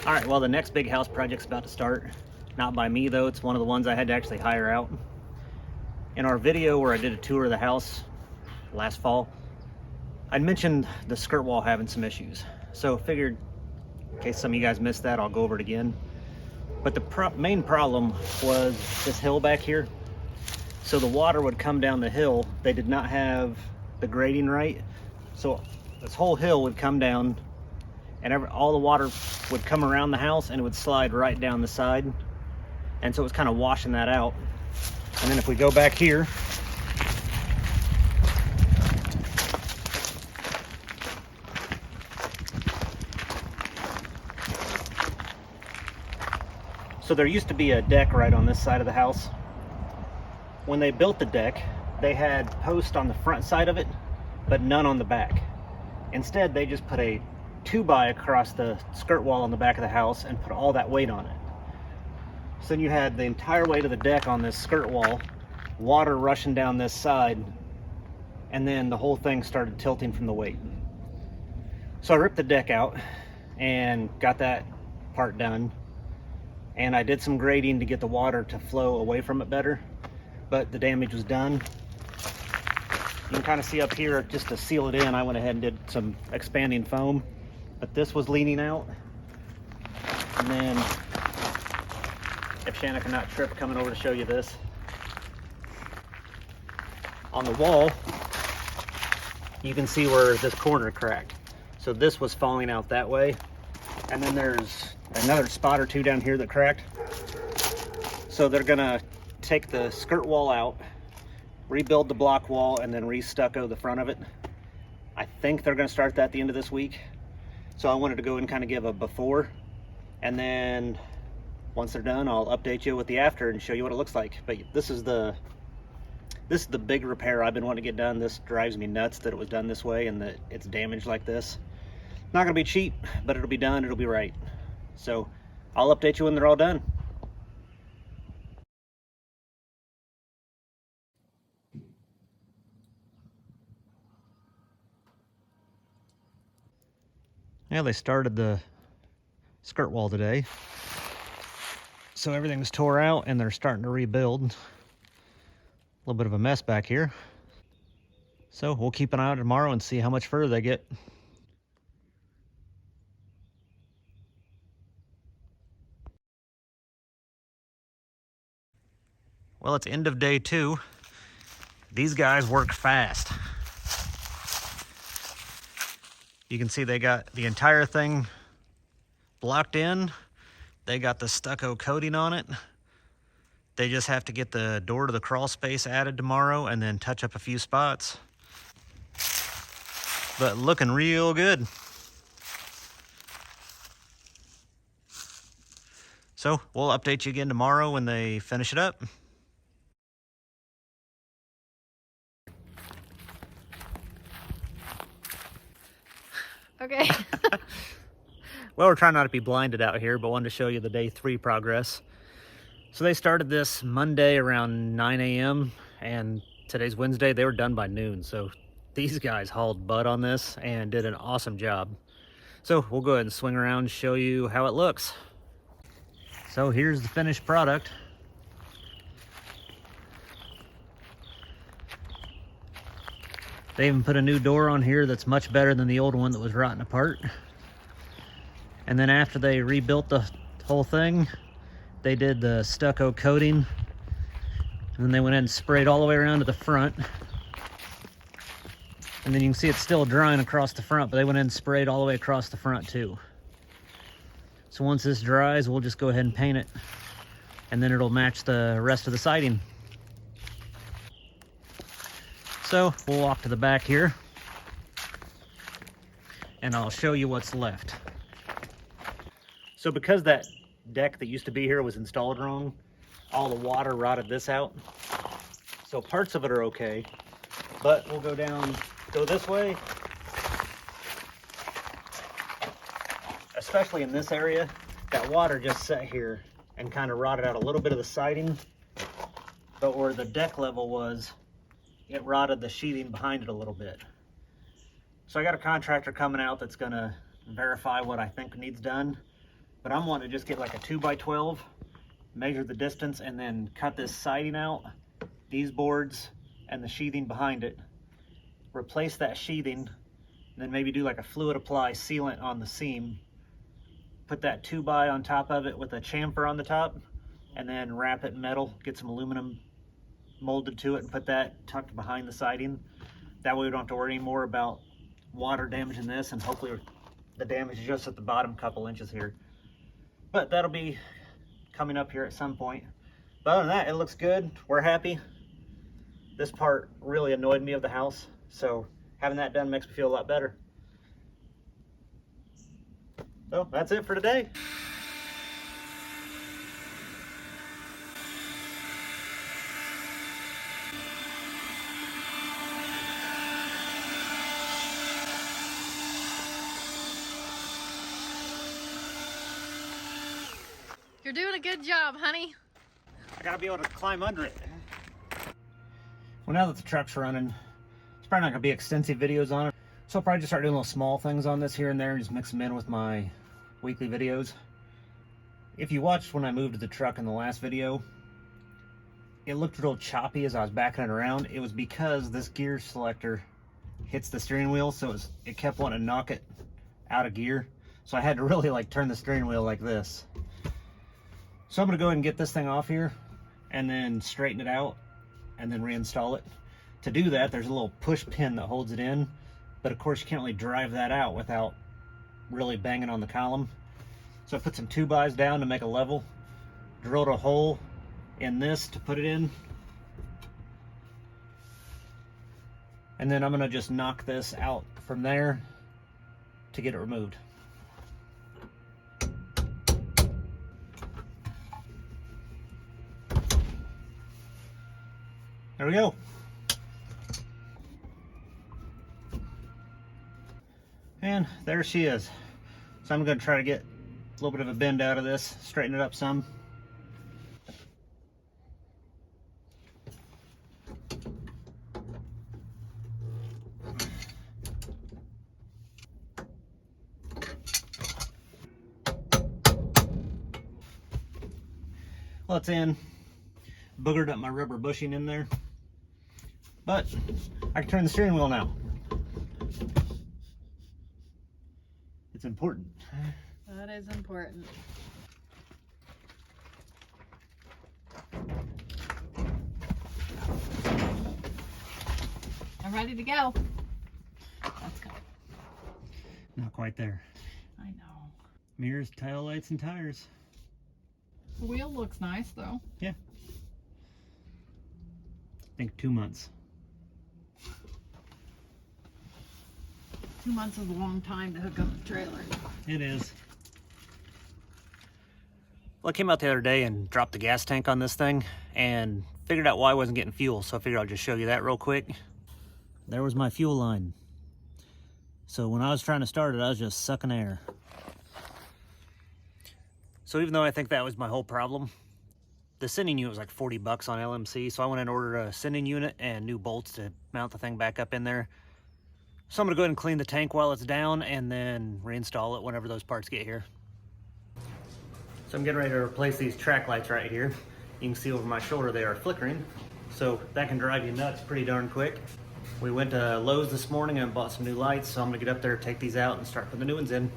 All right, well, the next big house project's about to start. Not by me though, it's one of the ones I had to actually hire out. In our video where I did a tour of the house last fall, I mentioned the skirt wall having some issues. So figured, in case some of you guys missed that, I'll go over it again. But the main problem was this hill back here. So the water would come down the hill. They did not have the grading right. So this whole hill would come down and all the water would come around the house and it would slide right down the side. And so it was kind of washing that out. And then if we go back here, so there used to be a deck right on this side of the house. When they built the deck, they had posts on the front side of it, but none on the back. Instead, they just put a 2x across the skirt wall on the back of the house and put all that weight on it. So then you had the entire weight of the deck on this skirt wall, water rushing down this side, and then the whole thing started tilting from the weight. So I ripped the deck out and got that part done. And I did some grading to get the water to flow away from it better, but the damage was done. You can kind of see up here, just to seal it in, I went ahead and did some expanding foam, but this was leaning out. And then, if Shanna cannot trip coming over to show you this, on the wall, you can see where this corner cracked. So this was falling out that way. And then there's another spot or two down here that cracked. So they're gonna take the skirt wall out, rebuild the block wall, and then re-stucco the front of it. I think they're gonna start that at the end of this week. So I wanted to go and kind of give a before, and then once they're done, I'll update you with the after and show you what it looks like. But this is the big repair I've been wanting to get done. This drives me nuts that it was done this way and that it's damaged like this. Not gonna be cheap, but it'll be done, it'll be right. So I'll update you when they're all done. Yeah, they started the skirt wall today. So everything's tore out and they're starting to rebuild. A little bit of a mess back here. So we'll keep an eye on it tomorrow and see how much further they get. Well, it's end of day 2. These guys work fast. You can see they got the entire thing blocked in. They got the stucco coating on it. They just have to get the door to the crawl space added tomorrow and then touch up a few spots. But looking real good. So we'll update you again tomorrow when they finish it up. Okay. Well, we're trying not to be blinded out here, but wanted to show you the day 3 progress. So they started this Monday around 9 a.m. and today's Wednesday. They were done by noon. So these guys hauled butt on this and did an awesome job. So we'll go ahead and swing around and show you how it looks. So here's the finished product. They even put a new door on here that's much better than the old one that was rotting apart. And then after they rebuilt the whole thing, they did the stucco coating. And then they went in and sprayed all the way around to the front. And then you can see it's still drying across the front, but they went in and sprayed all the way across the front too. So once this dries, we'll just go ahead and paint it. And then it'll match the rest of the siding. So we'll walk to the back here and I'll show you what's left. So because that deck that used to be here was installed wrong, all the water rotted this out. So parts of it are okay, but we'll go this way. Especially in this area, that water just sat here and kind of rotted out a little bit of the siding, but where the deck level was, it rotted the sheathing behind it a little bit. So I got a contractor coming out that's gonna verify what I think needs done. but I'm wanting to just get like a 2x12, measure the distance, and then cut this siding out, these boards, and the sheathing behind it. Replace that sheathing, and then maybe do like a fluid apply sealant on the seam. Put that 2x on top of it with a chamfer on the top, and then wrap it in metal, get some aluminum molded to it, and put that tucked behind the siding. That way we don't have to worry anymore about water damaging this, and hopefully the damage is just at the bottom couple inches here. But that'll be coming up here at some point. But other than that, it looks good. We're happy. This part really annoyed me of the house, so having that done makes me feel a lot better. So that's it for today. You're doing a good job, honey. I gotta be able to climb under it. Well, now that the truck's running, it's probably not gonna be extensive videos on it. So I'll probably just start doing little small things on this here and there and just mix them in with my weekly videos. If you watched when I moved the truck in the last video, it looked real choppy as I was backing it around. It was because this gear selector hits the steering wheel, so it kept wanting to knock it out of gear. So I had to really like turn the steering wheel like this. So I'm gonna go ahead and get this thing off here and then straighten it out and then reinstall it. To do that, there's a little push pin that holds it in, but of course you can't really drive that out without really banging on the column. So I put some 2x down to make a level, drilled a hole in this to put it in, and then I'm gonna just knock this out from there to get it removed. There we go. And there she is. So I'm going to try to get a little bit of a bend out of this, straighten it up some. Well, it's in. Boogered up my rubber bushing in there. But I can turn the steering wheel now. It's important. That is important. I'm ready to go. Let's go. Not quite there. I know. Mirrors, tail lights, and tires. The wheel looks nice though. Yeah. I think 2 months. 2 months is a long time to hook up the trailer. It is. Well, I came out the other day and dropped the gas tank on this thing and figured out why I wasn't getting fuel, so I figured I'll just show you that real quick. There was my fuel line. So when I was trying to start it, I was just sucking air. So even though I think that was my whole problem, the sending unit was like 40 bucks on LMC, so I went and ordered a sending unit and new bolts to mount the thing back up in there. So I'm gonna go ahead and clean the tank while it's down and then reinstall it whenever those parts get here. So I'm getting ready to replace these track lights right here. You can see over my shoulder they are flickering. So that can drive you nuts pretty darn quick. We went to Lowe's this morning and bought some new lights, so I'm gonna get up there, take these out, and start putting the new ones in.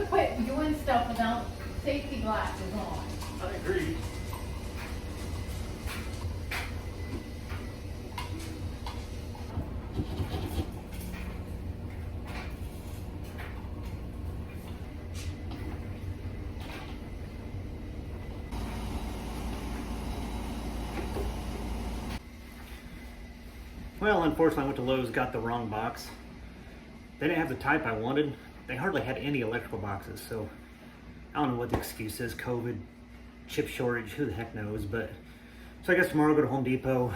Quit doing stuff without safety glasses on. I agree. Well, unfortunately, I went to Lowe's, got the wrong box. They didn't have the type I wanted. They hardly had any electrical boxes, so I don't know what the excuse is. COVID, chip shortage, who the heck knows. But so I guess tomorrow I'll go to Home Depot.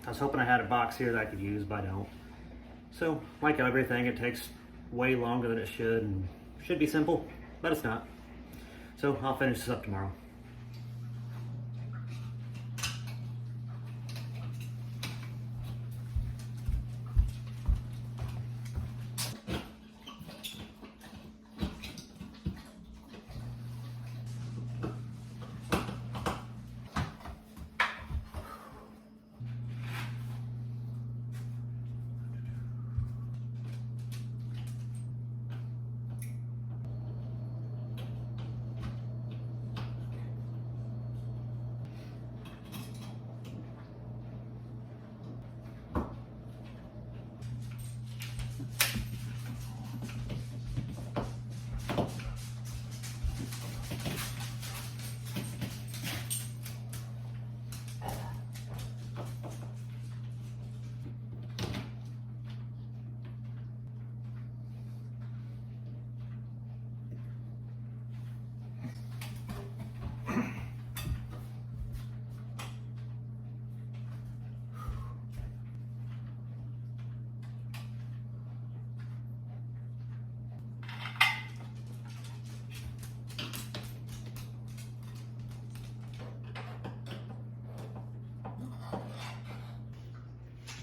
I was hoping I had a box here that I could use, but I don't. So, like everything, it takes way longer than it should, and should be simple, but it's not. So I'll finish this up tomorrow.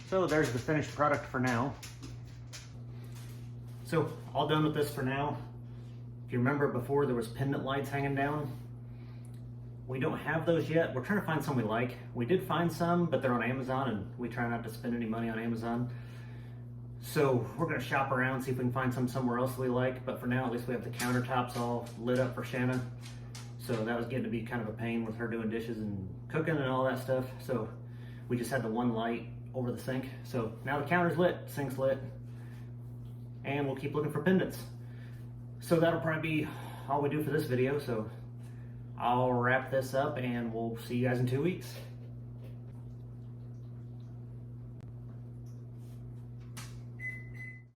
So there's the finished product for now. So all done with this for now. If you remember before, there was pendant lights hanging down. We don't have those yet. We're trying to find some we like. We did find some, but they're on Amazon, and we try not to spend any money on Amazon. So we're gonna shop around, see if we can find some somewhere else we like. But for now, at least we have the countertops all lit up for Shanna. So that was getting to be kind of a pain with her doing dishes and cooking and all that stuff. So we just had the one light over the sink. So now the counter's lit, sink's lit, and we'll keep looking for pendants. So that'll probably be all we do for this video. So I'll wrap this up and we'll see you guys in 2 weeks.